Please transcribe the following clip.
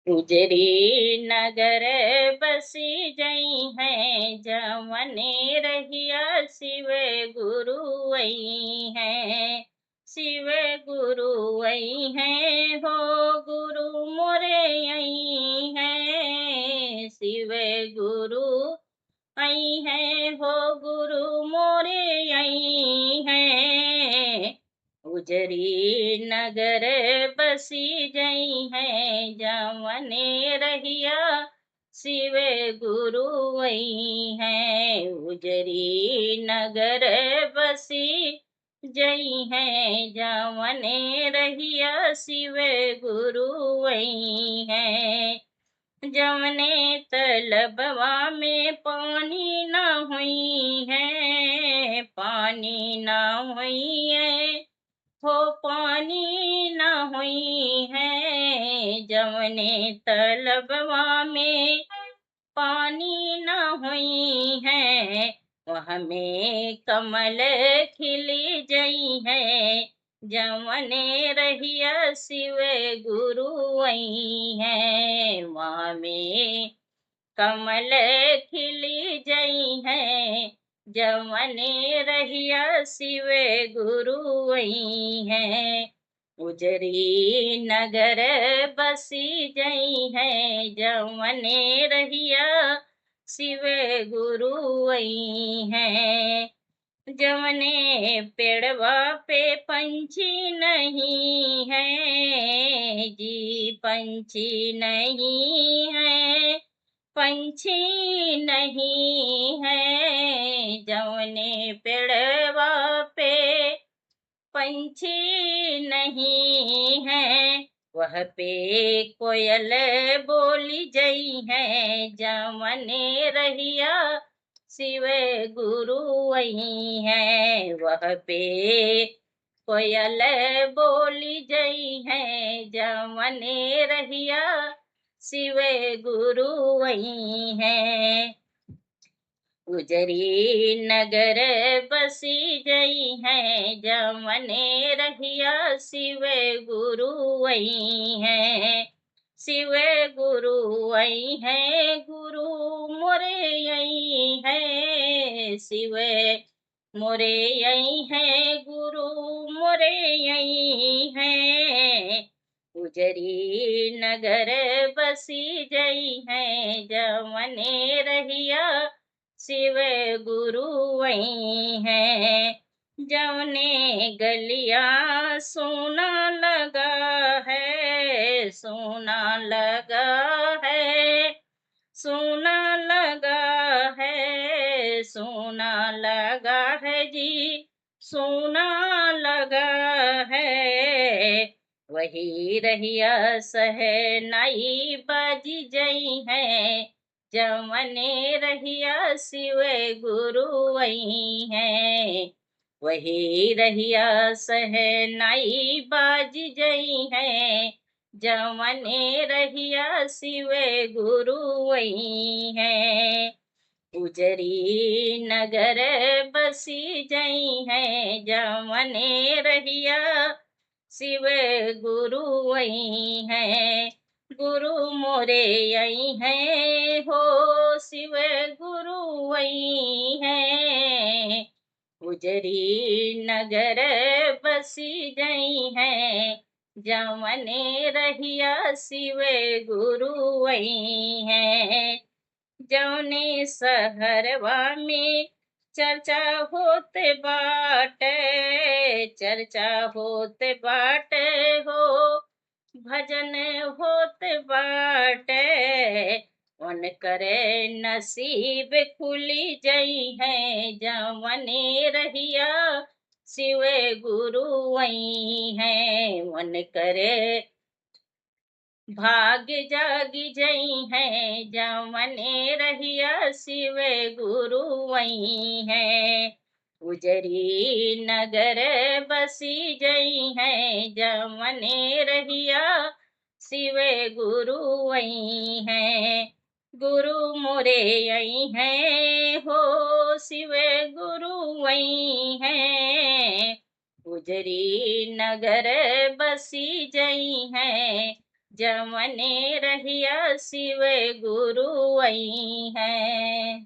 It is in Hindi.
उजरी नगर बसी जई है, जमने रहिया शिव गुरु वही है। शिव गुरु वही है, हो गुरु मोरे यही है। शिव गुरु आई है, हो गुरु मोरे यही है। उजरी नगर बसी जई है, जमने रहिया शिव गुरु वही है। उजरी नगर बसी जई है, जमने रहिया शिव गुरु वही है। जमने तलबवा में पानी न हुई है, पानी न हुई है, हो पानी न हुई है। जमने तलबवा में पानी न हुई है, वह में कमल खिली जई है। जमने रहिया शिव गुरु वही है, वहाँ में कमल खिली जई है। जमने रहिया शिव गुरु वही है। उजरी नगर बसी जई है, जमने रहिया शिव गुरु वही है। जमने पेड़वा पे पंछी नहीं है जी, पंछी नहीं है, पंछी नहीं है। जमने पेड़वा पे पंछी नहीं है, वह पे कोयल बोली जई है। जमने रहिया शिव गुरु वही है, वह पे कोयल बोली जई है। जमने रहिया शिव गुरु वही है। उजरी नगर बसी जई है, जमने रहिया शिव गुरु वही है। शिव गुरु वही है, गुरु मोरे यही है। शिव मोरे यही है, गुरु मोरे यही है। उजरी नगर बसी जई है, जमने रहिया शिव गुरु वही है। जौने गलिया सोना लगा है, सोना लगा है, सोना लगा है, सोना लगा है जी, सोना लगा है। वही रहिया सहनाई बाजी जई है, जमने रहिया शिव गुरु वही है। वही रहिया सहनाई बाज जई है, जमने रहिया शिव गुरु वही है। उजरी नगर बसी जई है, जमने रहिया शिव गुरु वही है। गुरु मोरे यही है, हो शिव गुरु वही है। उजरी नगर बसी जई है, जमने रहिया शिव गुरु वही है। जौने शहरवा में चर्चा होते बाटे, चर्चा होते बाटे हो, भजन होते बाटे। उनकरे नसीब खुली जई है, जमने रहिया शिव गुरु वही है। उनकरे भाग्य जागी जई है, जमने रहिया शिव गुरु वही है। उजरी नगर बसी जई है, जमने रहिया शिव गुरु वही है। गुरु मोरे यही है, हो शिव गुरु वही है। उजरी नगर बसी जई है, जमने रहिया शिव गुरु वही है।